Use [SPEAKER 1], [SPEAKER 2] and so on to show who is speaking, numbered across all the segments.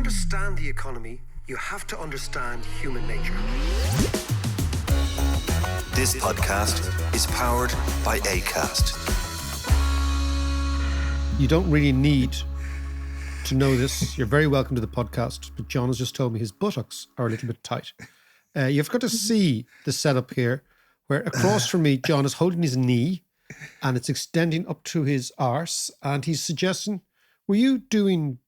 [SPEAKER 1] understand the economy, you have to understand human nature.
[SPEAKER 2] This podcast is powered by Acast.
[SPEAKER 3] You don't really need to know this. You're very welcome to the podcast, but John has just told me his buttocks are a little bit tight. You've got to see the setup here, where across from me, John is holding his knee and it's extending up to his arse, and he's suggesting, were you doing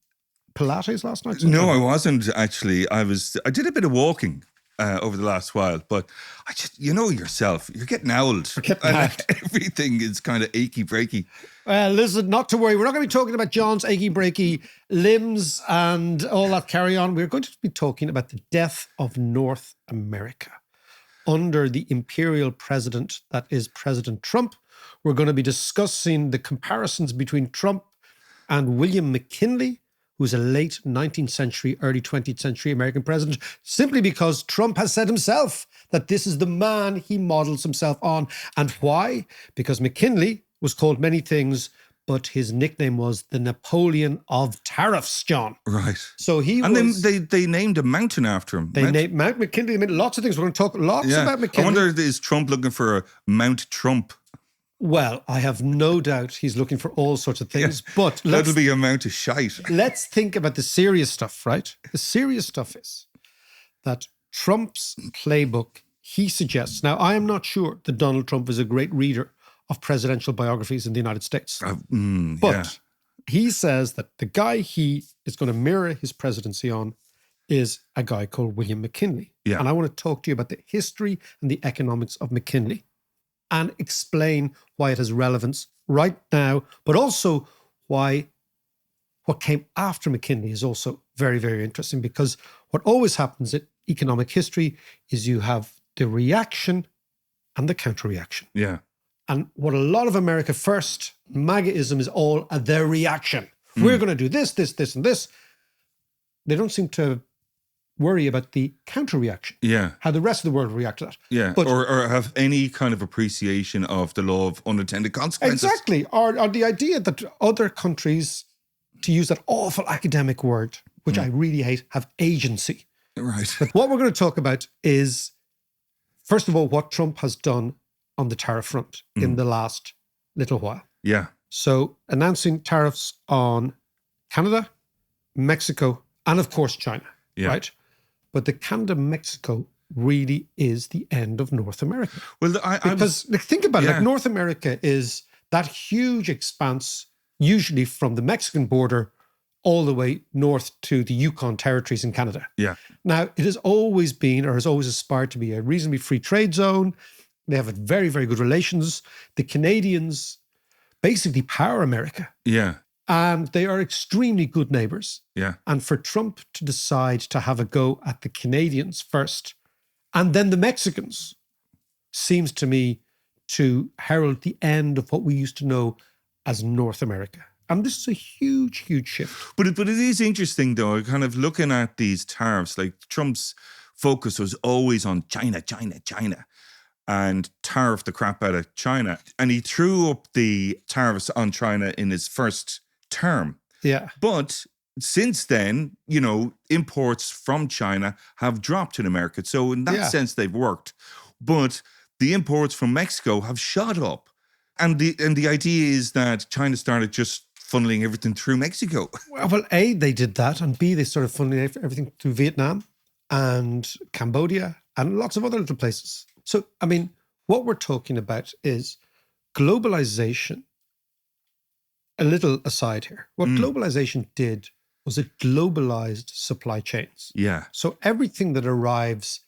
[SPEAKER 3] Pilates last night?
[SPEAKER 4] No, I wasn't actually. I did a bit of walking over the last while, but I just, you know yourself, you're getting old. Everything is kind of achy breaky.
[SPEAKER 3] Listen, not to worry. We're not going to be talking about John's achy breaky limbs and all that carry on. We're going to be talking about the death of North America under the imperial president that is President Trump. We're going to be discussing the comparisons between Trump and William McKinley, who was a late 19th century, early 20th century American president, simply because Trump has said himself that this is the man he models himself on. And why? Because McKinley was called many things, but his nickname was the Napoleon of Tariffs, John.
[SPEAKER 4] Right.
[SPEAKER 3] So he
[SPEAKER 4] and
[SPEAKER 3] was...
[SPEAKER 4] And they named a mountain after him.
[SPEAKER 3] They named Mount McKinley. They made lots of things. We're going to talk lots about McKinley.
[SPEAKER 4] I wonder, is Trump looking for a Mount Trump?
[SPEAKER 3] Well, I have no doubt he's looking for all sorts of things, but
[SPEAKER 4] that'll be a amount of shite.
[SPEAKER 3] Let's think about the serious stuff, right? The serious stuff is that Trump's playbook, he suggests, now I am not sure that Donald Trump is a great reader of presidential biographies in the United States, but he says that the guy he is going to mirror his presidency on is a guy called William McKinley. Yeah. And I want to talk to you about the history and the economics of McKinley, and explain why it has relevance right now, but also why what came after McKinley is also very, very interesting, because what always happens in economic history is you have the reaction and the counter-reaction.
[SPEAKER 4] Yeah.
[SPEAKER 3] And what a lot of America first, MAGAism is all their reaction. We're going to do this, this, this, and this. They don't seem to worry about the counter-reaction.
[SPEAKER 4] Yeah.
[SPEAKER 3] How the rest of the world react to that.
[SPEAKER 4] Yeah.
[SPEAKER 3] But,
[SPEAKER 4] or have any kind of appreciation of the law of unintended consequences.
[SPEAKER 3] Exactly. Or the idea that other countries, to use that awful academic word, which I really hate, have agency.
[SPEAKER 4] Right.
[SPEAKER 3] But what we're going to talk about is, first of all, what Trump has done on the tariff front in the last little while.
[SPEAKER 4] Yeah.
[SPEAKER 3] So announcing tariffs on Canada, Mexico, and of course China. Yeah. Right? But the Canada-Mexico really is the end of North America. Well, because think about it, like North America is that huge expanse, usually from the Mexican border all the way north to the Yukon territories in Canada.
[SPEAKER 4] Yeah.
[SPEAKER 3] Now, it has always been, or has always aspired to be, a reasonably free trade zone. They have very, very good relations. The Canadians basically power America.
[SPEAKER 4] Yeah.
[SPEAKER 3] And they are extremely good neighbors.
[SPEAKER 4] Yeah.
[SPEAKER 3] And for Trump to decide to have a go at the Canadians first and then the Mexicans seems to me to herald the end of what we used to know as North America. And this is a huge, huge shift.
[SPEAKER 4] But it is interesting, though, kind of looking at these tariffs, like Trump's focus was always on China, and tariff the crap out of China. And he threw up the tariffs on China in his first term.
[SPEAKER 3] Yeah.
[SPEAKER 4] But since then, you know, imports from China have dropped in America. So in that sense, they've worked. But the imports from Mexico have shot up. And the idea is that China started just funneling everything through Mexico.
[SPEAKER 3] Well, A, they did that. And B, they started funneling everything through Vietnam and Cambodia and lots of other little places. So, I mean, what we're talking about is globalization. A little aside here. What globalization did was it globalized supply chains.
[SPEAKER 4] Yeah.
[SPEAKER 3] So everything that arrives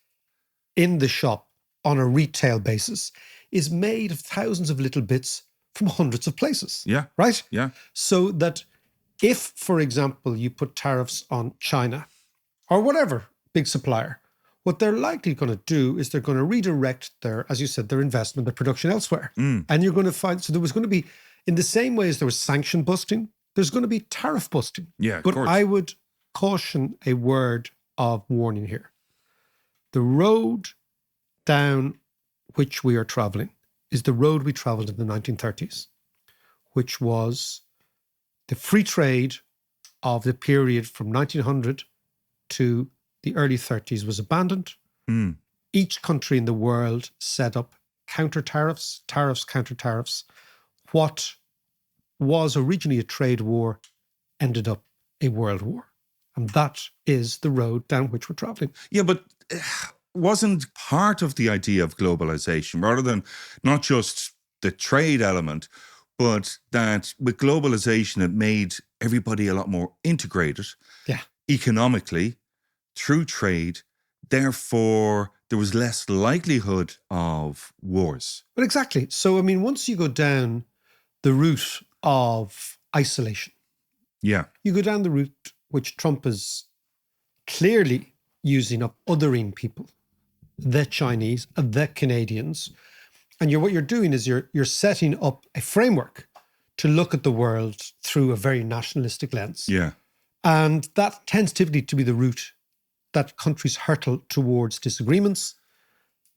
[SPEAKER 3] in the shop on a retail basis is made of thousands of little bits from hundreds of places.
[SPEAKER 4] Yeah.
[SPEAKER 3] Right?
[SPEAKER 4] Yeah.
[SPEAKER 3] So that if, for example, you put tariffs on China or whatever big supplier, what they're likely going to do is they're going to redirect their, as you said, their investment, their production elsewhere. And you're going to find, so there was going to be, in the same way as there was sanction busting, there's going to be tariff busting.
[SPEAKER 4] Yeah, of
[SPEAKER 3] but
[SPEAKER 4] course.
[SPEAKER 3] I would caution a word of warning here. The road down which we are traveling is the road we traveled in the 1930s, which was the free trade of the period from 1900 to the early 30s was abandoned. Each country in the world set up counter tariffs, counter tariffs. What was originally a trade war ended up a world war. And that is the road down which we're traveling.
[SPEAKER 4] Yeah, but wasn't part of the idea of globalization, rather than not just the trade element, but that with globalization, it made everybody a lot more integrated economically through trade. Therefore, there was less likelihood of wars.
[SPEAKER 3] But exactly. So, I mean, once you go down the route of isolation, you go down the route which Trump is clearly using up othering people, the Chinese, the Canadians. And what you're doing is you're setting up a framework to look at the world through a very nationalistic lens.
[SPEAKER 4] Yeah.
[SPEAKER 3] And that tends typically to be the route that countries hurtle towards disagreements.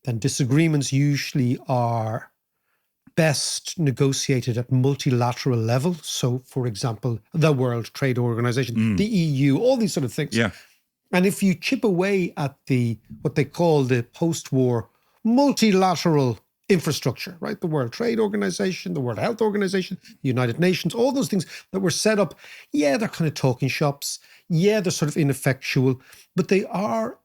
[SPEAKER 3] Then disagreements usually are best negotiated at multilateral level. So, for example, the World Trade Organization, the EU, all these sort of things.
[SPEAKER 4] Yeah.
[SPEAKER 3] And if you chip away at what they call the post-war multilateral infrastructure, right? The World Trade Organization, the World Health Organization, the United Nations, all those things that were set up, they're kind of talking shops. They're sort of ineffectual, but they are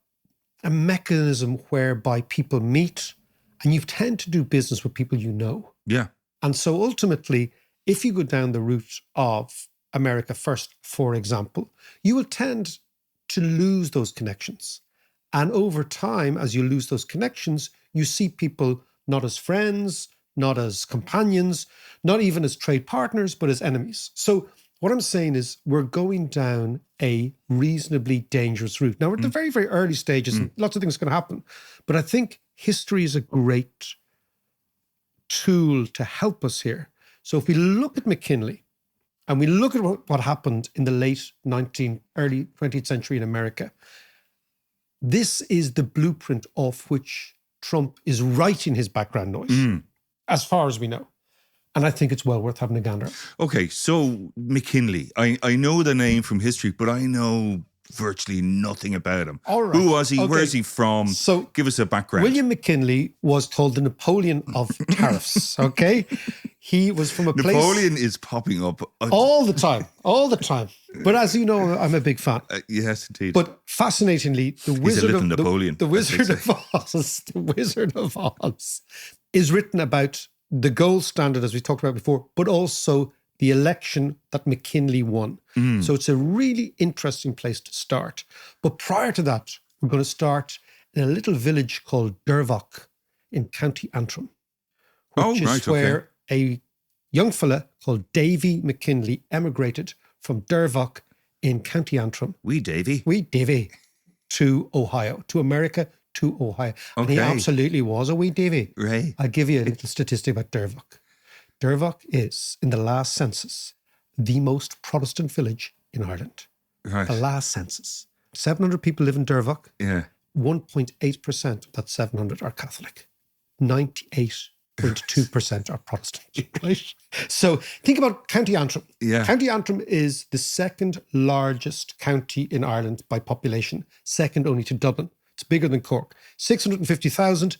[SPEAKER 3] a mechanism whereby people meet and you tend to do business with people you know.
[SPEAKER 4] Yeah.
[SPEAKER 3] And so ultimately, if you go down the route of America First, for example, you will tend to lose those connections. And over time, as you lose those connections, you see people not as friends, not as companions, not even as trade partners, but as enemies. So what I'm saying is we're going down a reasonably dangerous route. Now, we're at the very, very early stages and lots of things can happen. But I think history is a great tool to help us here. So if we look at McKinley and we look at what happened in the late 19th, early 20th century in America, this is the blueprint of which Trump is writing his background noise, as far as we know. And I think it's well worth having a gander.
[SPEAKER 4] Okay, so McKinley. I know the name from history, but I know virtually nothing about him.
[SPEAKER 3] All right.
[SPEAKER 4] Who was he?
[SPEAKER 3] Okay.
[SPEAKER 4] Where is he from?
[SPEAKER 3] So
[SPEAKER 4] give us a background.
[SPEAKER 3] William McKinley was called the Napoleon of Tariffs, okay? He was from a place...
[SPEAKER 4] Napoleon is popping up.
[SPEAKER 3] All the time. But as you know, I'm a big fan.
[SPEAKER 4] Yes, indeed.
[SPEAKER 3] But fascinatingly, the
[SPEAKER 4] He's
[SPEAKER 3] Wizard
[SPEAKER 4] a little
[SPEAKER 3] of
[SPEAKER 4] Napoleon,
[SPEAKER 3] the Wizard of Oz, the Wizard of Oz is written about the gold standard, as we talked about before, but also the election that McKinley won. So it's a really interesting place to start. But prior to that, we're going to start in a little village called Dervock in County Antrim, which is where a young fella called Davy McKinley emigrated from Dervock in County Antrim.
[SPEAKER 4] Wee Davy.
[SPEAKER 3] To Ohio, to America, to Ohio. And he absolutely was a wee Davy.
[SPEAKER 4] Right.
[SPEAKER 3] I'll give you a little statistic about Dervock. Dervock is, in the last census, the most Protestant village in Ireland.
[SPEAKER 4] Right.
[SPEAKER 3] The last census. 700 people live in Dervock.
[SPEAKER 4] Yeah.
[SPEAKER 3] 1.8% of that 700 are Catholic. 98.2% are Protestant. Right? So think about County Antrim.
[SPEAKER 4] Yeah.
[SPEAKER 3] County Antrim is the second largest county in Ireland by population, second only to Dublin. It's bigger than Cork. 650,000.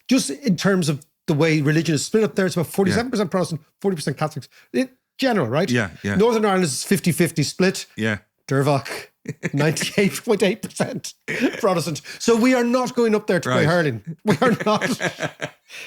[SPEAKER 3] Just in terms of the way religion is split up there, it's about 47% Protestant, 40% Catholics. In general, right?
[SPEAKER 4] Yeah.
[SPEAKER 3] Northern Ireland is 50-50 split.
[SPEAKER 4] Yeah.
[SPEAKER 3] Dervock, 98.8% Protestant. So we are not going up there to play hurling. We are not.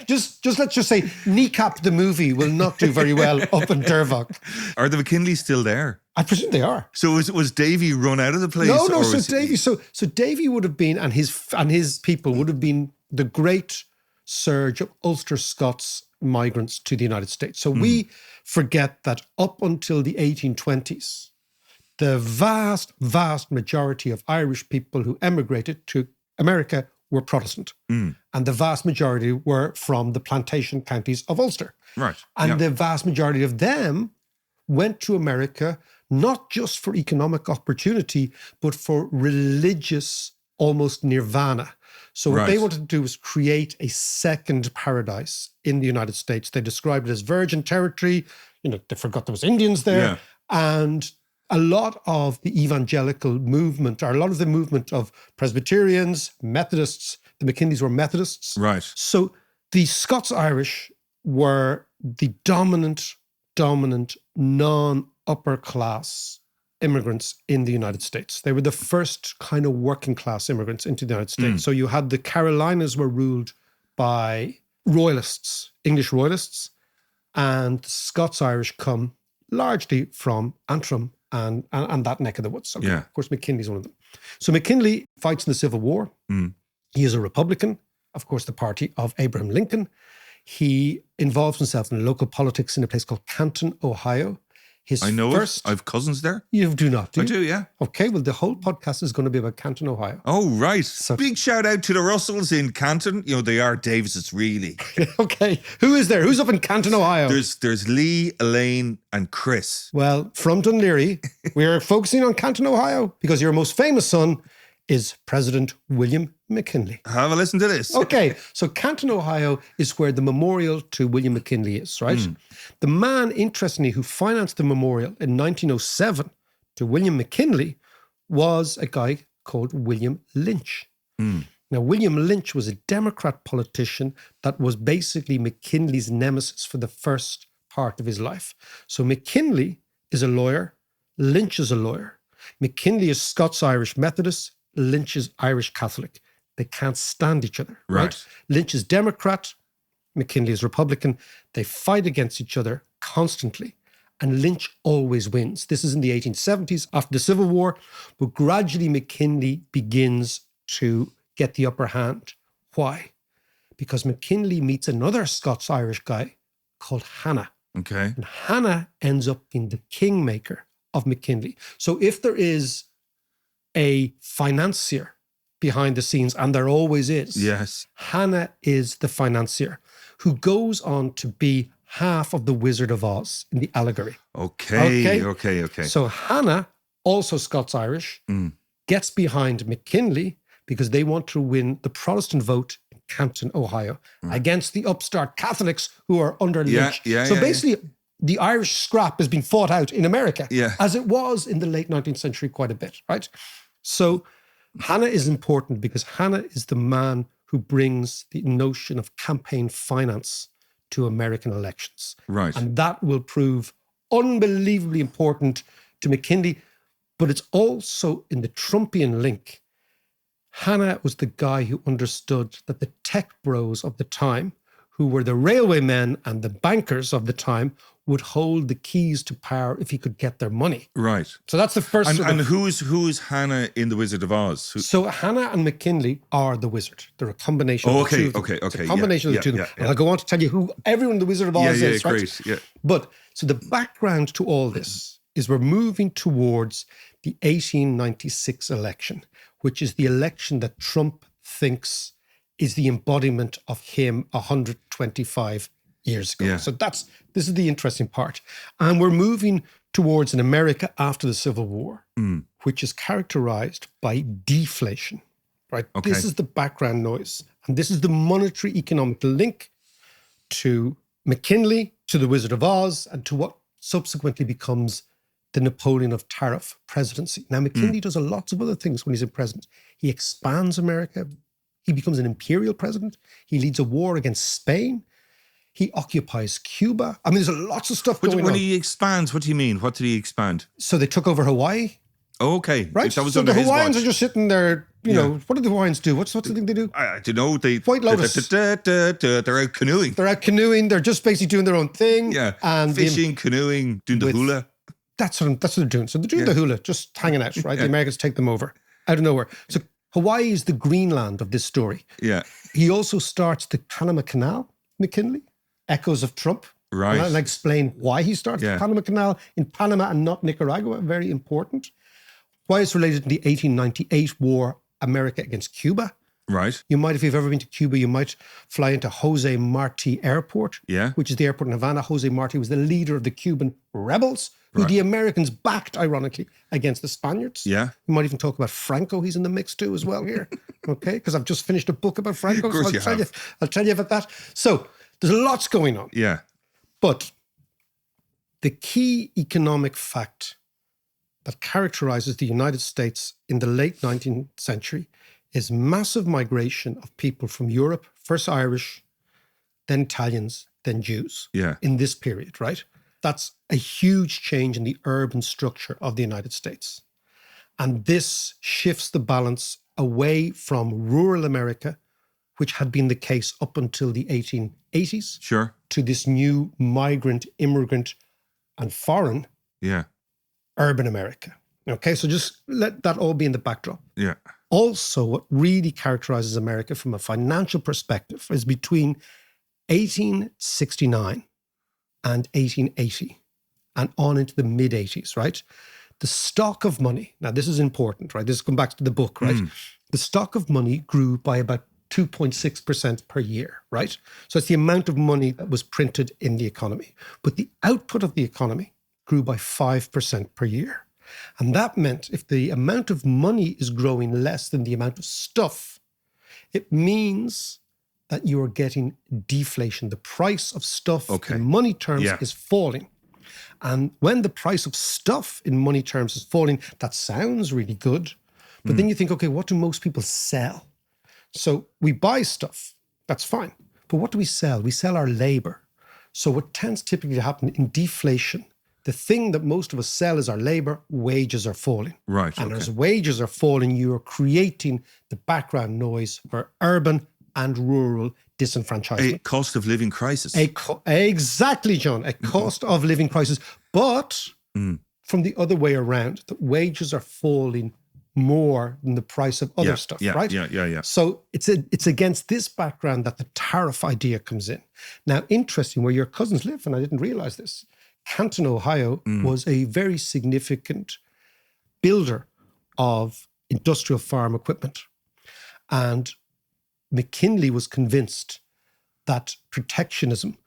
[SPEAKER 3] Let's just say Kneecap the movie will not do very well up in Dervock.
[SPEAKER 4] Are the McKinleys still there?
[SPEAKER 3] I presume they are.
[SPEAKER 4] So was Davy run out of the place?
[SPEAKER 3] No. So Davy would have been, and his people would have been the great surge of Ulster Scots migrants to the United States. So we forget that up until the 1820s, the vast, vast majority of Irish people who emigrated to America were Protestant. And the vast majority were from the plantation counties of Ulster.
[SPEAKER 4] Right.
[SPEAKER 3] And the vast majority of them went to America not just for economic opportunity, but for religious, almost nirvana. So what they wanted to do was create a second paradise in the United States. They described it as virgin territory. They forgot there was Indians there. Yeah. And a lot of the evangelical movement, or a lot of the movement of Presbyterians, Methodists, the McKinleys were Methodists.
[SPEAKER 4] Right.
[SPEAKER 3] So the Scots-Irish were the dominant, non-upper class immigrants in the United States. They were the first kind of working class immigrants into the United States. So you had the Carolinas were ruled by royalists, English royalists, and the Scots-Irish come largely from Antrim and that neck of the woods. Okay.
[SPEAKER 4] Yeah.
[SPEAKER 3] Of course, McKinley's one of them. So McKinley fights in the Civil War. He is a Republican, of course, the party of Abraham Lincoln. He involves himself in local politics in a place called Canton, Ohio.
[SPEAKER 4] I know it. I have cousins there.
[SPEAKER 3] You do not, do you?
[SPEAKER 4] I do, yeah.
[SPEAKER 3] Okay, well, the whole podcast is going to be about Canton, Ohio.
[SPEAKER 4] Oh, right. Big shout out to the Russells in Canton. You know, they are Davises, really.
[SPEAKER 3] Okay, who is there? Who's up in Canton, Ohio?
[SPEAKER 4] There's Lee, Elaine, and Chris.
[SPEAKER 3] Well, from Dunleary, we're focusing on Canton, Ohio, because your most famous son is President William McKinley.
[SPEAKER 4] Have a listen to this.
[SPEAKER 3] Okay, so Canton, Ohio is where the memorial to William McKinley is, right? The man, interestingly, who financed the memorial in 1907 to William McKinley was a guy called William Lynch. Now, William Lynch was a Democrat politician that was basically McKinley's nemesis for the first part of his life. So McKinley is a lawyer, Lynch is a lawyer. McKinley is Scots-Irish Methodist, Lynch is Irish Catholic. They can't stand each other, right? Lynch is Democrat, McKinley is Republican. They fight against each other constantly, and Lynch always wins. This is in the 1870s after the Civil War, but gradually McKinley begins to get the upper hand. Why? Because McKinley meets another Scots-Irish guy called Hanna.
[SPEAKER 4] Okay.
[SPEAKER 3] And Hanna ends up being the kingmaker of McKinley. So if there is a financier behind the scenes, and there always is.
[SPEAKER 4] Yes.
[SPEAKER 3] Hanna is the financier who goes on to be half of the Wizard of Oz in the allegory.
[SPEAKER 4] Okay.
[SPEAKER 3] So Hanna, also Scots-Irish, gets behind McKinley because they want to win the Protestant vote in Canton, Ohio, against the upstart Catholics who are under Lynch. So basically, the Irish scrap has been fought out in America, as it was in the late 19th century quite a bit, right? So Hanna is important because Hanna is the man who brings the notion of campaign finance to American elections.
[SPEAKER 4] Right.
[SPEAKER 3] And that will prove unbelievably important to McKinley, but it's also in the Trumpian link. Hanna was the guy who understood that the tech bros of the time, who were the railway men and the bankers of the time, would hold the keys to power if he could get their mony.
[SPEAKER 4] Right.
[SPEAKER 3] So that's the first.
[SPEAKER 4] And who's Hanna in The Wizard of Oz?
[SPEAKER 3] So Hanna and McKinley are the wizard. They're a combination of the two of them.
[SPEAKER 4] Okay.
[SPEAKER 3] It's a combination of the two of them. And I'll go on to tell you who everyone in The Wizard of Oz is, right?
[SPEAKER 4] Great. Yeah.
[SPEAKER 3] But so the background to all this is we're moving towards the 1896 election, which is the election that Trump thinks is the embodiment of him 125 years ago.
[SPEAKER 4] Yeah.
[SPEAKER 3] So this is the interesting part. And we're moving towards an America after the Civil War, which is characterized by deflation, right?
[SPEAKER 4] Okay.
[SPEAKER 3] This is the background noise. And this is the monetary economic link to McKinley, to the Wizard of Oz, and to what subsequently becomes the Napoleon of Tariff presidency. Now, McKinley does lots of other things when he's in president. He expands America. He becomes an imperial president. He leads a war against Spain. He occupies Cuba. I mean, there's lots of stuff going on.
[SPEAKER 4] When he expands, what do you mean? What did he expand?
[SPEAKER 3] So they took over Hawaii.
[SPEAKER 4] Oh, okay.
[SPEAKER 3] Right?
[SPEAKER 4] That was
[SPEAKER 3] so
[SPEAKER 4] under
[SPEAKER 3] the
[SPEAKER 4] his
[SPEAKER 3] Hawaiians
[SPEAKER 4] watch.
[SPEAKER 3] are just sitting there, you know, what do the Hawaiians do? What's the thing they do?
[SPEAKER 4] I don't know.
[SPEAKER 3] White Lotus.
[SPEAKER 4] They're out canoeing.
[SPEAKER 3] They're out canoeing. They're just basically doing their own thing.
[SPEAKER 4] Yeah.
[SPEAKER 3] And
[SPEAKER 4] fishing, canoeing, doing the hula.
[SPEAKER 3] That's what they're doing. So they're doing the hula, just hanging out, right? The Americans take them over out of nowhere. So Hawaii is the Greenland of this story.
[SPEAKER 4] Yeah.
[SPEAKER 3] He also starts the Panama Canal, McKinley, echoes of Trump.
[SPEAKER 4] Right.
[SPEAKER 3] And I'll explain why he starts the Panama Canal in Panama and not Nicaragua. Very important. Why it's related to the 1898 war, America against Cuba.
[SPEAKER 4] Right.
[SPEAKER 3] You might, if you've ever been to Cuba, you might fly into Jose Marti Airport, which is the airport in Havana. Jose Marti was the leader of the Cuban rebels, who the Americans backed, ironically, against the Spaniards.
[SPEAKER 4] Yeah.
[SPEAKER 3] You might even talk about Franco. He's in the mix too as well here. Okay? Because I've just finished a book about Franco.
[SPEAKER 4] Of course
[SPEAKER 3] so I'll tell you about that. So there's lots going on.
[SPEAKER 4] Yeah.
[SPEAKER 3] But the key economic fact that characterizes the United States in the late 19th century is massive migration of people from Europe, first Irish, then Italians, then Jews.
[SPEAKER 4] Yeah.
[SPEAKER 3] In this period, right? That's a huge change in the urban structure of the United States. And this shifts the balance away from rural America, which had been the case up until the 1880s,
[SPEAKER 4] Sure.
[SPEAKER 3] to this new migrant, immigrant, and foreign
[SPEAKER 4] Yeah.
[SPEAKER 3] urban America. Okay, so just let that all be in the backdrop.
[SPEAKER 4] Yeah.
[SPEAKER 3] Also, what really characterizes America from a financial perspective is between 1869 and 1880 and on into the mid-80s, right? The stock of money, now this is important, right? This comes back to the book, right? The stock of money grew by about 2.6% per year, right? So it's the amount of money that was printed in the economy. But the output of the economy grew by 5% per year. And that meant if the amount of money is growing less than the amount of stuff, it means that you are getting deflation. The price of stuff in money terms is falling. And when the price of stuff in money terms is falling, that sounds really good. But then you think, okay, what do most people sell? So we buy stuff, that's fine. But what do we sell? We sell our labor. So what tends typically to happen in deflation, the thing that most of us sell is our labor, wages are falling.
[SPEAKER 4] Right.
[SPEAKER 3] And as wages are falling, you are creating the background noise for urban and rural disenfranchisement.
[SPEAKER 4] A cost of living crisis.
[SPEAKER 3] Exactly, John, a cost of living crisis. But from the other way around, the wages are falling more than the price of other stuff, right?
[SPEAKER 4] Yeah.
[SPEAKER 3] So it's against this background that the tariff idea comes in. Now, interesting, where your cousins live, and I didn't realize this, Canton, Ohio was a very significant builder of industrial farm equipment. And McKinley was convinced that protectionism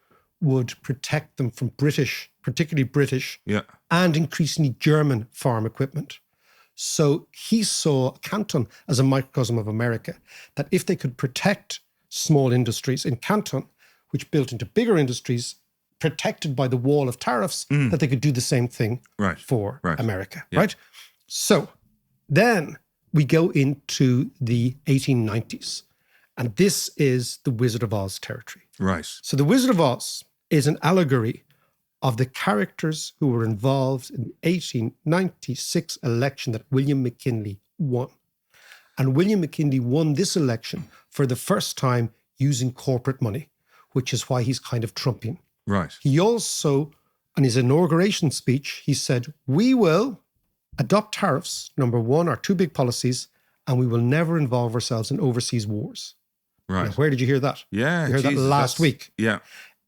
[SPEAKER 3] would protect them from British, particularly British, and increasingly German farm equipment. So he saw Canton as a microcosm of America, that if they could protect small industries in Canton, which built into bigger industries, protected by the wall of tariffs, that they could do the same thing for America, right? So then we go into the 1890s, and this is the Wizard of Oz territory.
[SPEAKER 4] Right.
[SPEAKER 3] So the Wizard of Oz is an allegory of the characters who were involved in the 1896 election that William McKinley won. And William McKinley won this election for the first time using corporate money, which is why he's kind of Trumpian.
[SPEAKER 4] Right.
[SPEAKER 3] He also, in his inauguration speech, he said, we will adopt tariffs, number one, our two big policies, and we will never involve ourselves in overseas wars.
[SPEAKER 4] Right.
[SPEAKER 3] Now, where did you hear that?
[SPEAKER 4] Yeah.
[SPEAKER 3] You heard that last week.
[SPEAKER 4] Yeah.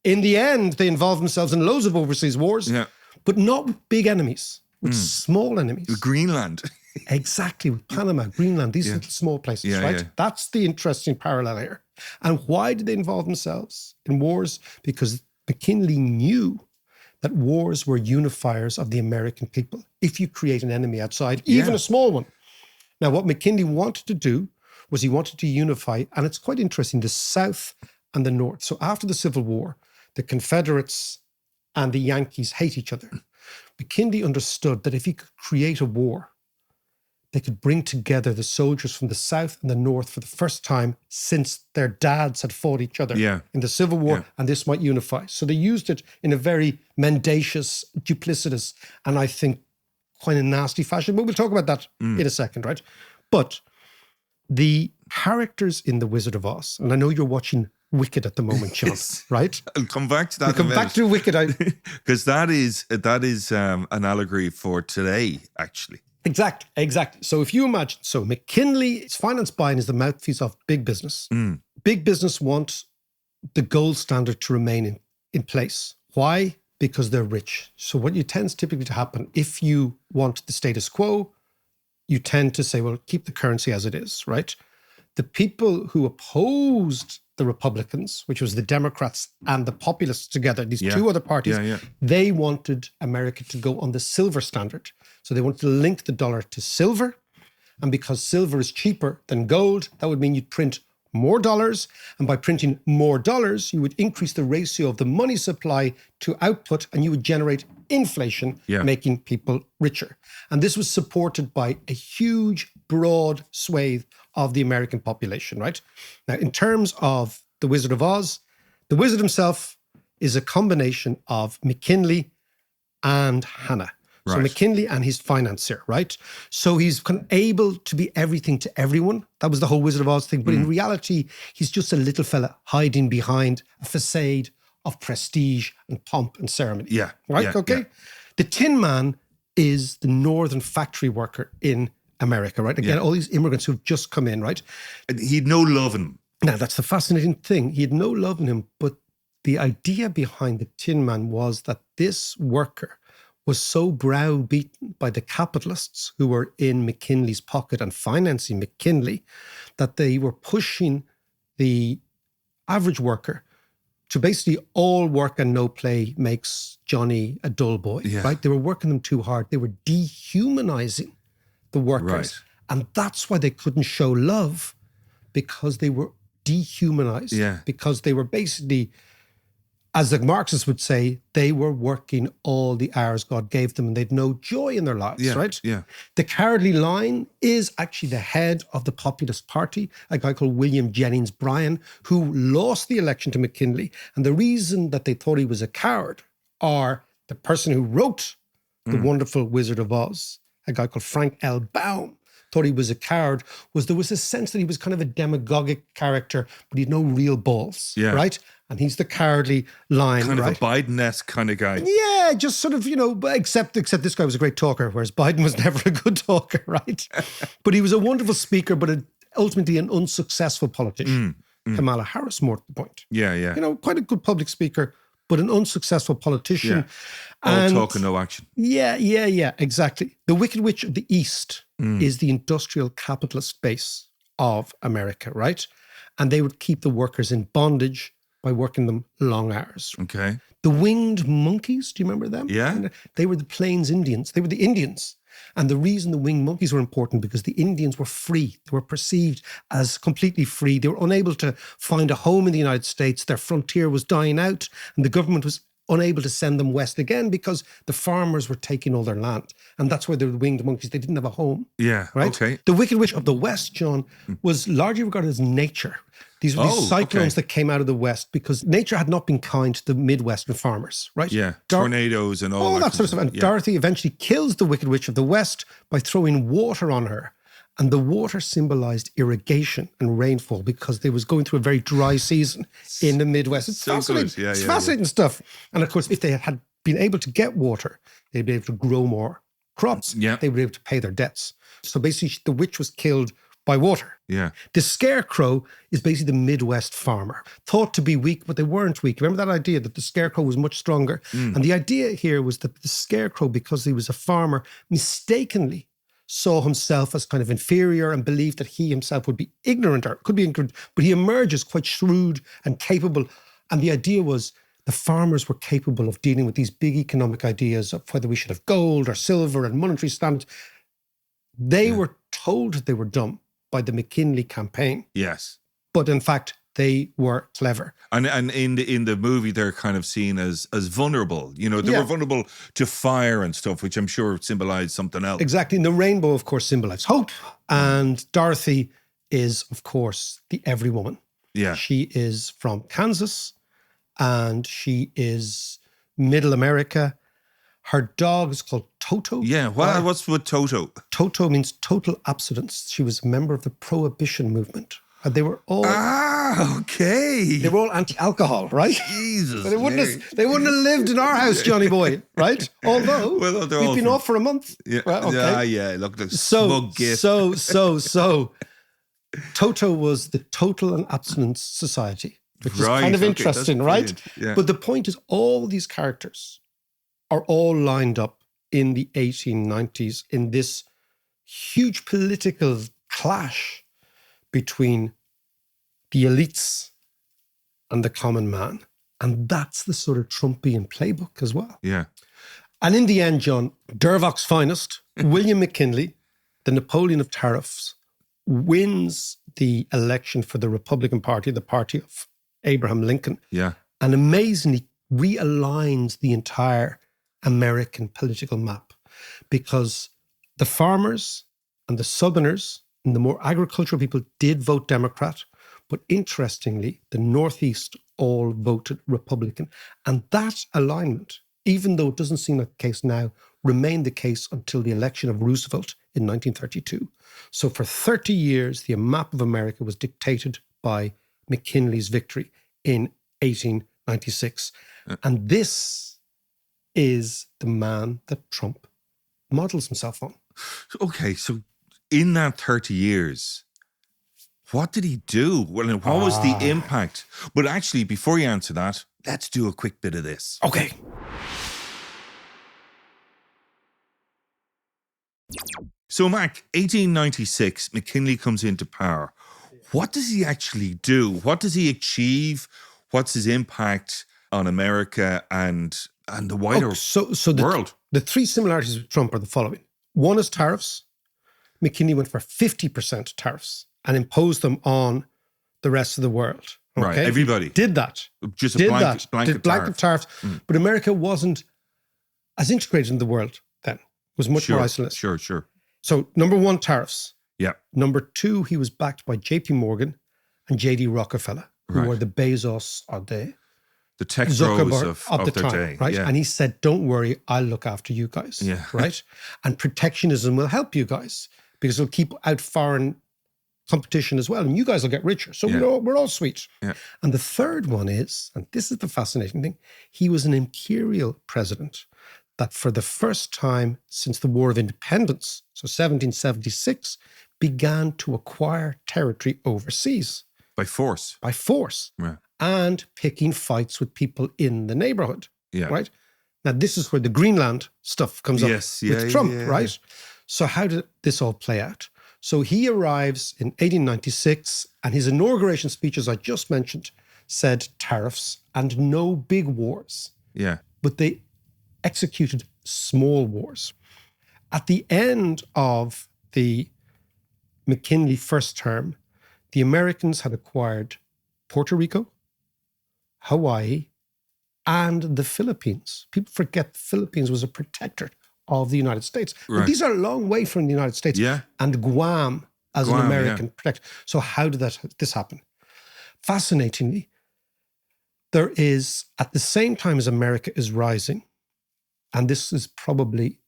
[SPEAKER 3] In the end, they involved themselves in loads of overseas wars, but not with big enemies, with small enemies.
[SPEAKER 4] Greenland.
[SPEAKER 3] Exactly, with Panama, Greenland, these little small places, right?
[SPEAKER 4] Yeah.
[SPEAKER 3] That's the interesting parallel here. And why did they involve themselves in wars? Because McKinley knew that wars were unifiers of the American people. If you create an enemy outside, even a small one. Now, what McKinley wanted to do was he wanted to unify, and it's quite interesting, the South and the North. So after the Civil War, the Confederates and the Yankees hate each other. McKinley understood that if he could create a war, they could bring together the soldiers from the South and the North for the first time since their dads had fought each other in the Civil War, and this might unify. So they used it in a very mendacious, duplicitous, and I think quite a nasty fashion. But we'll talk about that in a second, right? But the characters in The Wizard of Oz, and I know you're watching Wicked at the moment, John, right?
[SPEAKER 4] I'll come back to that.
[SPEAKER 3] We'll come back to Wicked.
[SPEAKER 4] Because that is an allegory for today, actually.
[SPEAKER 3] Exactly. So if you imagine, so McKinley's finance buying is the mouthpiece of big business. Big business wants the gold standard to remain in place. Why? Because they're rich. So what tends typically to happen, if you want the status quo, you tend to say, well, keep the currency as it is, right? The people who opposed the Republicans, which was the Democrats and the Populists together, these two other parties, they wanted America to go on the silver standard. So they wanted to link the dollar to silver. And because silver is cheaper than gold, that would mean you'd print more dollars. And by printing more dollars, you would increase the ratio of the money supply to output, and you would generate inflation, making people richer. And this was supported by a huge, broad swathe of the American population, right? Now, in terms of The Wizard of Oz, the wizard himself is a combination of McKinley and Hannah. So McKinley and his financier, right? So he's able to be everything to everyone. That was the whole Wizard of Oz thing. But in reality, he's just a little fella hiding behind a facade of prestige and pomp and ceremony.
[SPEAKER 4] Yeah.
[SPEAKER 3] Right?
[SPEAKER 4] Yeah,
[SPEAKER 3] okay.
[SPEAKER 4] yeah.
[SPEAKER 3] The Tin Man is the northern factory worker in America, right? Again, all these immigrants who've just come in, right?
[SPEAKER 4] And he'd no love in him.
[SPEAKER 3] Now, that's the fascinating thing. He had no love in him, but the idea behind the Tin Man was that this worker was so browbeaten by the capitalists who were in McKinley's pocket and financing McKinley that they were pushing the average worker to basically all work and no play makes Johnny a dull boy, right? They were working them too hard. They were dehumanizing the workers.
[SPEAKER 4] Right.
[SPEAKER 3] And that's why they couldn't show love, because they were dehumanized, because they were basically, as the Marxists would say, they were working all the hours God gave them and they'd no joy in their lives, right?
[SPEAKER 4] Yeah.
[SPEAKER 3] The Cowardly Lion is actually the head of the Populist Party, a guy called William Jennings Bryan, who lost the election to McKinley. And the reason that they thought he was a coward, or the person who wrote The Wonderful Wizard of Oz, a guy called Frank L. Baum, thought he was a coward, was there was a sense that he was kind of a demagogic character, but he had no real balls, right? And he's the Cowardly Lion,
[SPEAKER 4] Kind
[SPEAKER 3] right?
[SPEAKER 4] of a Biden-esque kind of guy.
[SPEAKER 3] Yeah, just sort of, except this guy was a great talker, whereas Biden was never a good talker, right? But he was a wonderful speaker, but ultimately an unsuccessful politician. Kamala Harris, more to the point.
[SPEAKER 4] Yeah.
[SPEAKER 3] Quite a good public speaker, but an unsuccessful politician.
[SPEAKER 4] All talk and no action.
[SPEAKER 3] Yeah, exactly. The Wicked Witch of the East is the industrial capitalist base of America, right? And they would keep the workers in bondage by working them long hours.
[SPEAKER 4] Okay.
[SPEAKER 3] The Winged Monkeys, do you remember them?
[SPEAKER 4] Yeah.
[SPEAKER 3] They were the Plains Indians. They were the Indians. And the reason the Winged Monkeys were important because the Indians were free. They were perceived as completely free. They were unable to find a home in the United States. Their frontier was dying out and the government was unable to send them west again because the farmers were taking all their land. And that's why they were the Winged Monkeys. They didn't have a home.
[SPEAKER 4] Yeah,
[SPEAKER 3] right?
[SPEAKER 4] okay.
[SPEAKER 3] The Wicked Witch of the West, John, was largely regarded as nature. These were these cyclones that came out of the West because nature had not been kind to the Midwestern farmers, right?
[SPEAKER 4] Yeah, tornadoes and all
[SPEAKER 3] that sort of stuff. And Dorothy eventually kills the Wicked Witch of the West by throwing water on her. And the water symbolized irrigation and rainfall because they was going through a very dry season in the Midwest. It's
[SPEAKER 4] so
[SPEAKER 3] fascinating.
[SPEAKER 4] Good.
[SPEAKER 3] It's fascinating stuff. And of course, if they had been able to get water, they'd be able to grow more crops.
[SPEAKER 4] Yeah.
[SPEAKER 3] They would be able to pay their debts. So basically, the witch was killed by water.
[SPEAKER 4] Yeah.
[SPEAKER 3] The Scarecrow is basically the Midwest farmer, thought to be weak, but they weren't weak. Remember that idea that the Scarecrow was much stronger? And the idea here was that the Scarecrow, because he was a farmer, mistakenly saw himself as kind of inferior and believed that he himself would be ignorant or could be ignorant, but he emerges quite shrewd and capable. And the idea was the farmers were capable of dealing with these big economic ideas of whether we should have gold or silver and monetary standards. They were told that they were dumb by the McKinley campaign.
[SPEAKER 4] Yes.
[SPEAKER 3] But in fact, they were clever.
[SPEAKER 4] And in the movie, they're kind of seen as vulnerable. They were vulnerable to fire and stuff, which I'm sure symbolized something else.
[SPEAKER 3] Exactly. And the rainbow, of course, symbolized hope. And Dorothy is, of course, the every woman.
[SPEAKER 4] Yeah.
[SPEAKER 3] She is from Kansas and she is middle America. Her dog is called Toto.
[SPEAKER 4] Yeah. What's with Toto?
[SPEAKER 3] Toto means total abstinence. She was a member of the Prohibition movement. And they were all
[SPEAKER 4] okay.
[SPEAKER 3] They were all anti-alcohol, right?
[SPEAKER 4] Jesus,
[SPEAKER 3] they wouldn't have lived in our house, Johnny boy, right? Although we've been off for a month.
[SPEAKER 4] Yeah,
[SPEAKER 3] right? Okay.
[SPEAKER 4] Yeah. Look, the smug gift.
[SPEAKER 3] So Toto was the Total and Abstinence Society, which is kind of interesting, right?
[SPEAKER 4] Yeah.
[SPEAKER 3] But the point is, all these characters are all lined up in the 1890s in this huge political clash between the elites and the common man. And that's the sort of Trumpian playbook as well.
[SPEAKER 4] Yeah.
[SPEAKER 3] And in the end, John, Dervock's finest, William McKinley, the Napoleon of Tariffs, wins the election for the Republican Party, the party of Abraham Lincoln.
[SPEAKER 4] Yeah.
[SPEAKER 3] And amazingly realigns the entire American political map, because the farmers and the Southerners and the more agricultural people did vote Democrat, but interestingly, the Northeast all voted Republican. And that alignment, even though it doesn't seem like the case now, remained the case until the election of Roosevelt in 1932. So for 30 years, the map of America was dictated by McKinley's victory in 1896. And this is the man that Trump models himself on.
[SPEAKER 4] Okay, so in that 30 years, what did he do? Well, and what was the impact? But actually, before you answer that, let's do a quick bit of this.
[SPEAKER 3] Okay.
[SPEAKER 4] So, Mac, 1896, McKinley comes into power. What does he actually do? What does he achieve? What's his impact on America and the wider world?
[SPEAKER 3] The three similarities with Trump are the following. One is tariffs. McKinley went for 50% tariffs and imposed them on the rest of the world. Okay?
[SPEAKER 4] Right, everybody.
[SPEAKER 3] He did that.
[SPEAKER 4] Just
[SPEAKER 3] did
[SPEAKER 4] a
[SPEAKER 3] that.
[SPEAKER 4] blanket
[SPEAKER 3] tariffs. But America wasn't as integrated in the world then. It was much more isolated.
[SPEAKER 4] Sure.
[SPEAKER 3] So number one, tariffs.
[SPEAKER 4] Yeah.
[SPEAKER 3] Number two, he was backed by J.P. Morgan and J.D. Rockefeller, who were the Bezos or the
[SPEAKER 4] tech bros of
[SPEAKER 3] the
[SPEAKER 4] their
[SPEAKER 3] time,
[SPEAKER 4] day.
[SPEAKER 3] right?
[SPEAKER 4] Yeah.
[SPEAKER 3] And he said, don't worry, I'll look after you guys,
[SPEAKER 4] Yeah.
[SPEAKER 3] right? And protectionism will help you guys because it'll keep out foreign competition as well. And you guys will get richer. So we're all sweet. Yeah. And the third one is, and this is the fascinating thing, he was an imperial president that for the first time since the War of Independence, so 1776, began to acquire territory overseas.
[SPEAKER 4] By force.
[SPEAKER 3] Yeah. And picking fights with people in the neighborhood. Yeah. Right? Now, this is where the Greenland stuff comes up with Trump, right? So how did this all play out? So he arrives in 1896, and his inauguration speech, as I just mentioned, said tariffs and no big wars.
[SPEAKER 4] Yeah.
[SPEAKER 3] But they executed small wars. At the end of the McKinley first term, the Americans had acquired Puerto Rico, Hawaii, and the Philippines. People forget the Philippines was a protectorate of the United States. Right. But these are a long way from the United States. Yeah. And Guam as an American protectorate. So how did this happen? Fascinatingly, there is, at the same time as America is rising, and this is probably,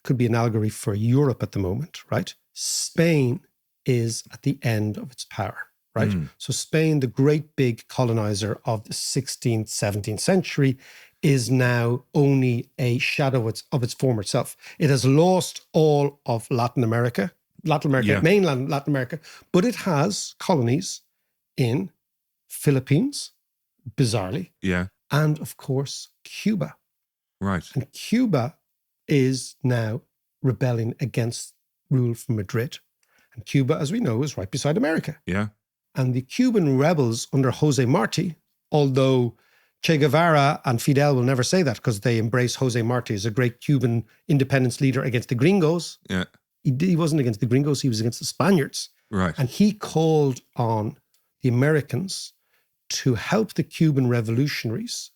[SPEAKER 3] could be an allegory for Europe at the moment, right? Spain is at the end of its power, right? So Spain, the great big colonizer of the 16th, 17th century, is now only a shadow of its former self. It has lost all of Latin America, mainland Latin America, but it has colonies in Philippines, bizarrely, and of course, Cuba.
[SPEAKER 4] Right.
[SPEAKER 3] And Cuba is now rebelling against rule from Madrid. And Cuba, as we know, is right beside America.
[SPEAKER 4] Yeah.
[SPEAKER 3] And the Cuban rebels under Jose Marti, although Che Guevara and Fidel will never say that because they embrace Jose Marti as a great Cuban independence leader against the gringos.
[SPEAKER 4] Yeah.
[SPEAKER 3] He wasn't against the gringos, he was against the Spaniards.
[SPEAKER 4] Right.
[SPEAKER 3] And he called on the Americans to help the Cuban revolutionaries,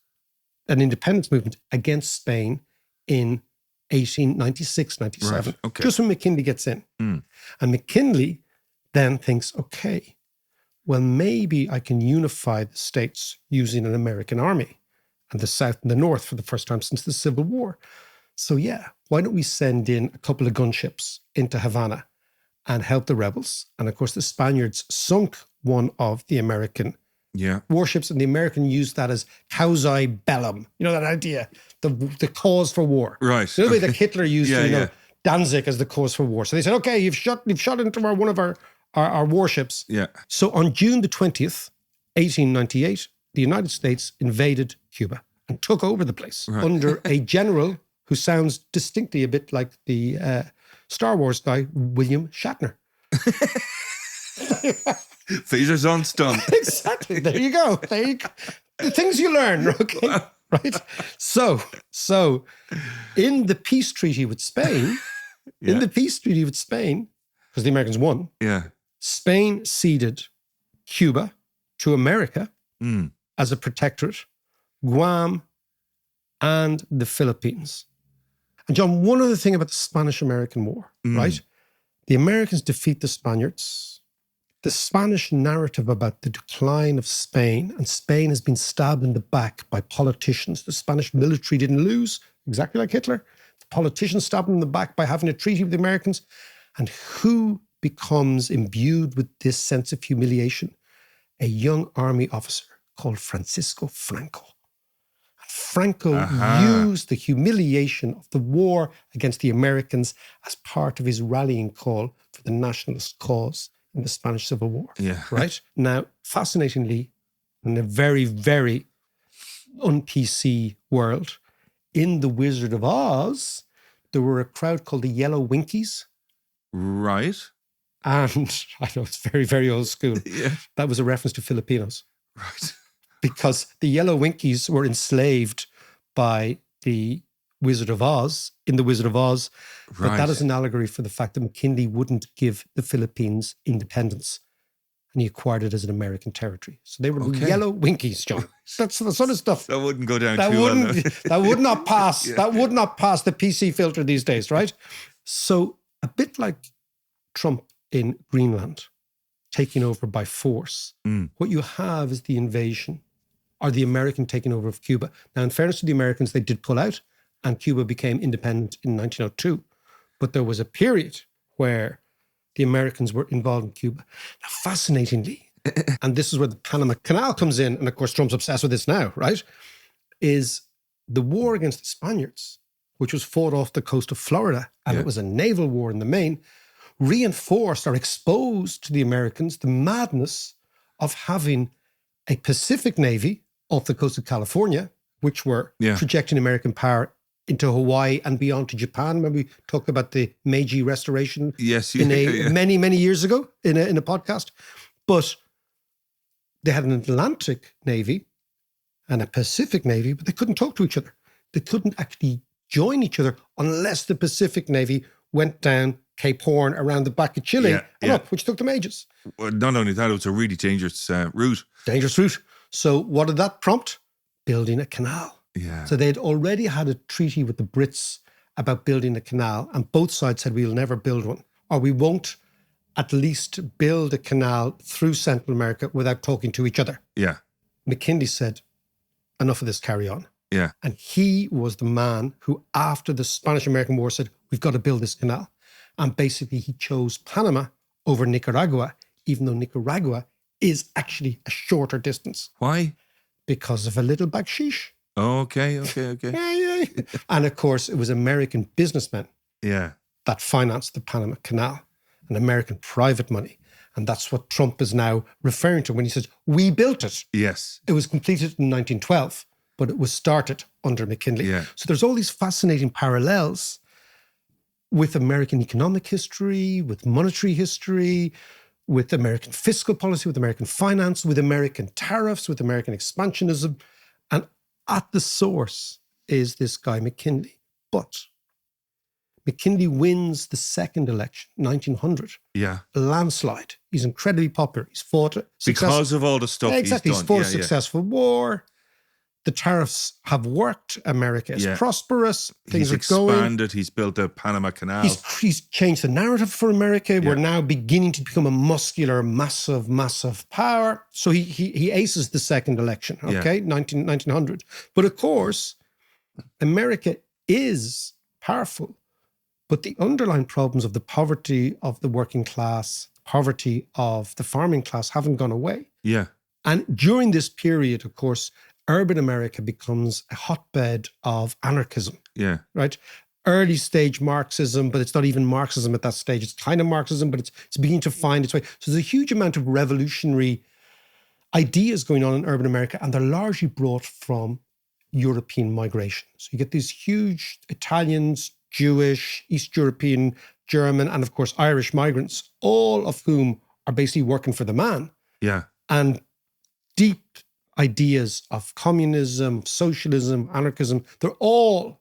[SPEAKER 3] an independence movement against Spain in 1896, 97,
[SPEAKER 4] right. Okay.
[SPEAKER 3] Just when McKinley gets in. And McKinley then thinks, okay, well, maybe I can unify the states using an American army and the South and the North for the first time since the Civil War. So why don't we send in a couple of gunships into Havana and help the rebels? And of course, the Spaniards sunk one of the American warships, and the American used that as causa bellum. You know that idea, the cause for war.
[SPEAKER 4] Right.
[SPEAKER 3] The way that Hitler used Danzig as the cause for war. So they said, okay, you've shot into one of our warships.
[SPEAKER 4] Yeah.
[SPEAKER 3] So on June the 20th, 1898, the United States invaded Cuba and took over the place under a general who sounds distinctly a bit like the Star Wars guy, William Shatner.
[SPEAKER 4] Features on stump.
[SPEAKER 3] Exactly. There you go. The things you learn, okay? Right? So in the peace treaty with Spain, because the Americans won, Spain ceded Cuba to America as a protectorate, Guam, and the Philippines. And John, one other thing about the Spanish-American War, right? The Americans defeat the Spaniards. The Spanish narrative about the decline of Spain, and Spain has been stabbed in the back by politicians. The Spanish military didn't lose, exactly like Hitler. The politicians stabbed them in the back by having a treaty with the Americans. And who becomes imbued with this sense of humiliation? A young army officer called Francisco Franco. Franco used the humiliation of the war against the Americans as part of his rallying call for the nationalist cause in the Spanish Civil War.
[SPEAKER 4] Yeah.
[SPEAKER 3] Right? Now, fascinatingly, in a very, very un-PC world, in The Wizard of Oz, there were a crowd called the Yellow Winkies.
[SPEAKER 4] Right.
[SPEAKER 3] And I know it's very, very old school.
[SPEAKER 4] Yeah.
[SPEAKER 3] That was a reference to Filipinos.
[SPEAKER 4] Right.
[SPEAKER 3] Because the Yellow Winkies were enslaved by the Wizard of Oz, in The Wizard of Oz. But
[SPEAKER 4] Right.
[SPEAKER 3] that is an allegory for the fact that McKinley wouldn't give the Philippines independence. And he acquired it as an American territory. So they were the
[SPEAKER 4] Okay.
[SPEAKER 3] Yellow Winkies, John. That's the sort of stuff.
[SPEAKER 4] That wouldn't go down
[SPEAKER 3] That
[SPEAKER 4] too well.
[SPEAKER 3] wouldn't, that would not pass.
[SPEAKER 4] Yeah.
[SPEAKER 3] That would not pass the PC filter these days, right? So a bit like Trump in Greenland, taking over by force. What you have is the invasion, or the American taking over of Cuba. Now, in fairness to the Americans, they did pull out, and Cuba became independent in 1902. But there was a period where the Americans were involved in Cuba. Now, fascinatingly, and this is where the Panama Canal comes in, and of course Trump's obsessed with this now, right, is the war against the Spaniards, which was fought off the coast of Florida, and it was a naval war in the main, reinforced or exposed to the Americans the madness of having a Pacific Navy off the coast of California, which were projecting American power into Hawaii and beyond to Japan. Remember we talked about the Meiji Restoration many, many years ago in a podcast. But they had an Atlantic Navy and a Pacific Navy, but they couldn't talk to each other. They couldn't actually join each other unless the Pacific Navy went down Cape Horn around the back of Chile and up, which took them ages.
[SPEAKER 4] Well, not only that, it was a really dangerous route.
[SPEAKER 3] Dangerous route. So what did that prompt? Building a canal.
[SPEAKER 4] Yeah.
[SPEAKER 3] So they'd already had a treaty with the Brits about building a canal, and both sides said, we'll never build one, or we won't at least build a canal through Central America without talking to each other.
[SPEAKER 4] Yeah.
[SPEAKER 3] McKinley said, enough of this, carry on.
[SPEAKER 4] Yeah.
[SPEAKER 3] And he was the man who, after the Spanish-American War, said, we've got to build this canal. And basically he chose Panama over Nicaragua, even though Nicaragua is actually a shorter distance.
[SPEAKER 4] Why?
[SPEAKER 3] Because of a little backsheesh.
[SPEAKER 4] Okay.
[SPEAKER 3] Yeah. And of course, it was American businessmen
[SPEAKER 4] Yeah.
[SPEAKER 3] that financed the Panama Canal, and American private money. And that's what Trump is now referring to when he says, we built it.
[SPEAKER 4] Yes.
[SPEAKER 3] It was completed in 1912, but it was started under McKinley.
[SPEAKER 4] Yeah.
[SPEAKER 3] So there's all these fascinating parallels with American economic history, with monetary history, with American fiscal policy, with American finance, with American tariffs, with American expansionism. And at the source is this guy, McKinley. But McKinley wins the second election, 1900.
[SPEAKER 4] Yeah.
[SPEAKER 3] A landslide. He's incredibly popular. He's fought a
[SPEAKER 4] Because of all the stuff
[SPEAKER 3] exactly.
[SPEAKER 4] he's done.
[SPEAKER 3] He's fought a successful war. The tariffs have worked. America is prosperous. Things
[SPEAKER 4] He's
[SPEAKER 3] are going.
[SPEAKER 4] expanded. He's built the Panama Canal.
[SPEAKER 3] He's changed the narrative for America. We're now beginning to become a muscular, massive power. So he aces the second election, okay, 1900. But of course, America is powerful. But the underlying problems of the poverty of the working class, poverty of the farming class haven't gone away.
[SPEAKER 4] Yeah.
[SPEAKER 3] And during this period, of course, urban America becomes a hotbed of anarchism.
[SPEAKER 4] Yeah.
[SPEAKER 3] Right? Early stage Marxism, but it's not even Marxism at that stage. It's kind of Marxism, but it's beginning to find its way. So there's a huge amount of revolutionary ideas going on in urban America, and they're largely brought from European migration. So you get these huge Italians, Jewish, East European, German, and of course Irish migrants, all of whom are basically working for the man.
[SPEAKER 4] Yeah.
[SPEAKER 3] And deep ideas of communism, socialism, anarchism, they're all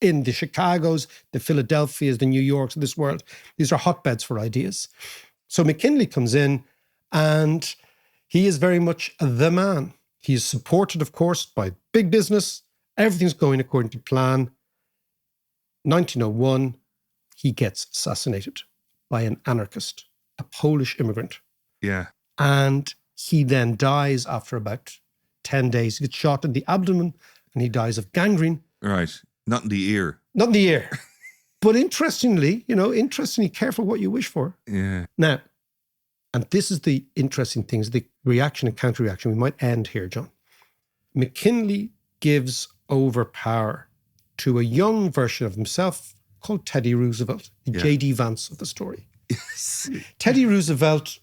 [SPEAKER 3] in the Chicagos, the Philadelphias, the New Yorks of this world. These are hotbeds for ideas. So McKinley comes in and he is very much the man. He is supported, of course, by big business. Everything's going according to plan. 1901, he gets assassinated by an anarchist, a Polish immigrant.
[SPEAKER 4] Yeah.
[SPEAKER 3] And he then dies after about 10 days. He gets shot in the abdomen and he dies of gangrene.
[SPEAKER 4] Right. Not in the ear.
[SPEAKER 3] Not in the ear. But interestingly, careful what you wish for.
[SPEAKER 4] Yeah.
[SPEAKER 3] Now, and this is the interesting things, the reaction and counter-reaction. We might end here, John. McKinley gives over power to a young version of himself called Teddy Roosevelt, the J.D. Vance of the story.
[SPEAKER 4] Yes.
[SPEAKER 3] Teddy Roosevelt,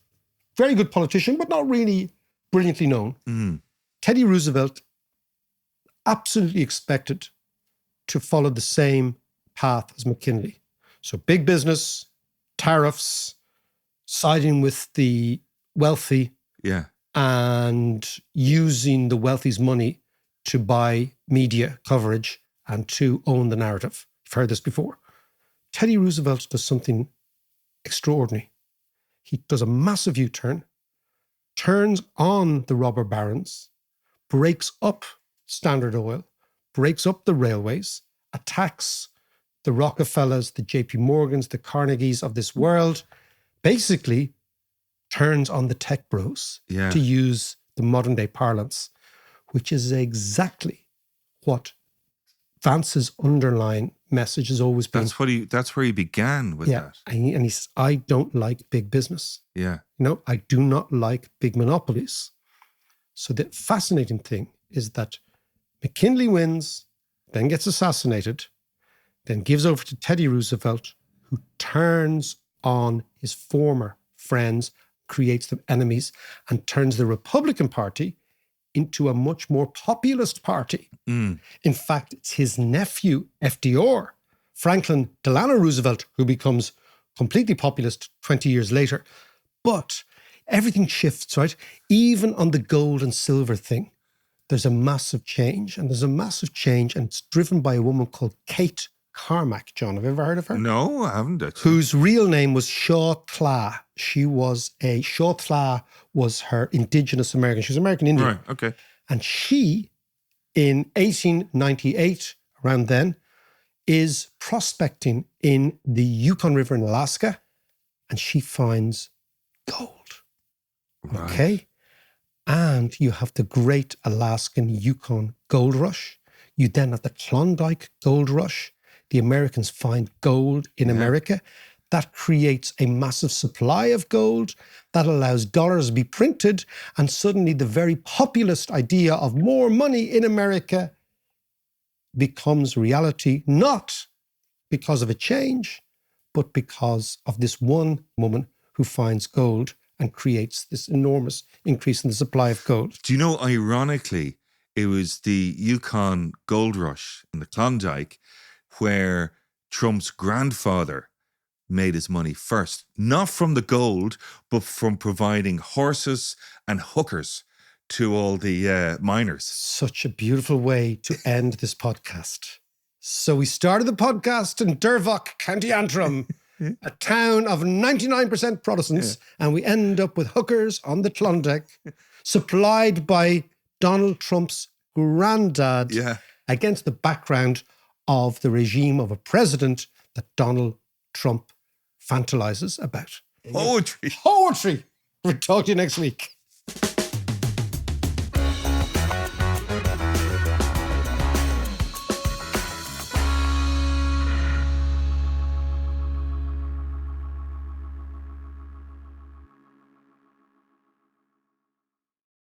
[SPEAKER 3] very good politician, but not really brilliantly known.
[SPEAKER 4] Mm.
[SPEAKER 3] Teddy Roosevelt absolutely expected to follow the same path as McKinley. So big business, tariffs, siding with the wealthy,
[SPEAKER 4] Yeah.
[SPEAKER 3] and using the wealthy's money to buy media coverage and to own the narrative. You've heard this before. Teddy Roosevelt does something extraordinary. He does a massive U-turn, turns on the robber barons, breaks up Standard Oil, breaks up the railways, attacks the Rockefellers, the JP Morgans, the Carnegies of this world, basically turns on the tech bros, to use the modern day parlance, which is exactly what Vance's underlying message has always been.
[SPEAKER 4] That's where he began with that.
[SPEAKER 3] And he says, I don't like big business.
[SPEAKER 4] Yeah.
[SPEAKER 3] No, I do not like big monopolies. So the fascinating thing is that McKinley wins, then gets assassinated, then gives over to Teddy Roosevelt, who turns on his former friends, creates them enemies, and turns the Republican Party into a much more populist party.
[SPEAKER 4] Mm.
[SPEAKER 3] In fact, it's his nephew, FDR, Franklin Delano Roosevelt, who becomes completely populist 20 years later. But everything shifts, right? Even on the gold and silver thing, there's a massive change. And there's a massive change, and it's driven by a woman called Kate Carmack. John, have you ever heard of her?
[SPEAKER 4] No, I haven't actually.
[SPEAKER 3] Whose real name was Shaw Tla. Shaw Tla was her indigenous American. She was American Indian.
[SPEAKER 4] Right, okay.
[SPEAKER 3] And she, in 1898, around then, is prospecting in the Yukon River in Alaska, and she finds gold.
[SPEAKER 4] Right.
[SPEAKER 3] Okay? And you have the great Alaskan Yukon gold rush. You then have the Klondike gold rush. The Americans find gold in America. That creates a massive supply of gold that allows dollars to be printed. And suddenly the very populist idea of more money in America becomes reality, not because of a change, but because of this one woman who finds gold and creates this enormous increase in the supply of gold.
[SPEAKER 4] Do you know, ironically, it was the Yukon gold rush in the Klondike where Trump's grandfather made his money first, not from the gold, but from providing horses and hookers to all the miners.
[SPEAKER 3] Such a beautiful way to end this podcast. So we started the podcast in Dervock, County Antrim, a town of 99% Protestants, and we end up with hookers on the Klondike, supplied by Donald Trump's granddad, against the background of the regime of a president that Donald Trump fantasizes about.
[SPEAKER 4] Poetry.
[SPEAKER 3] Poetry. We'll talk to you next week.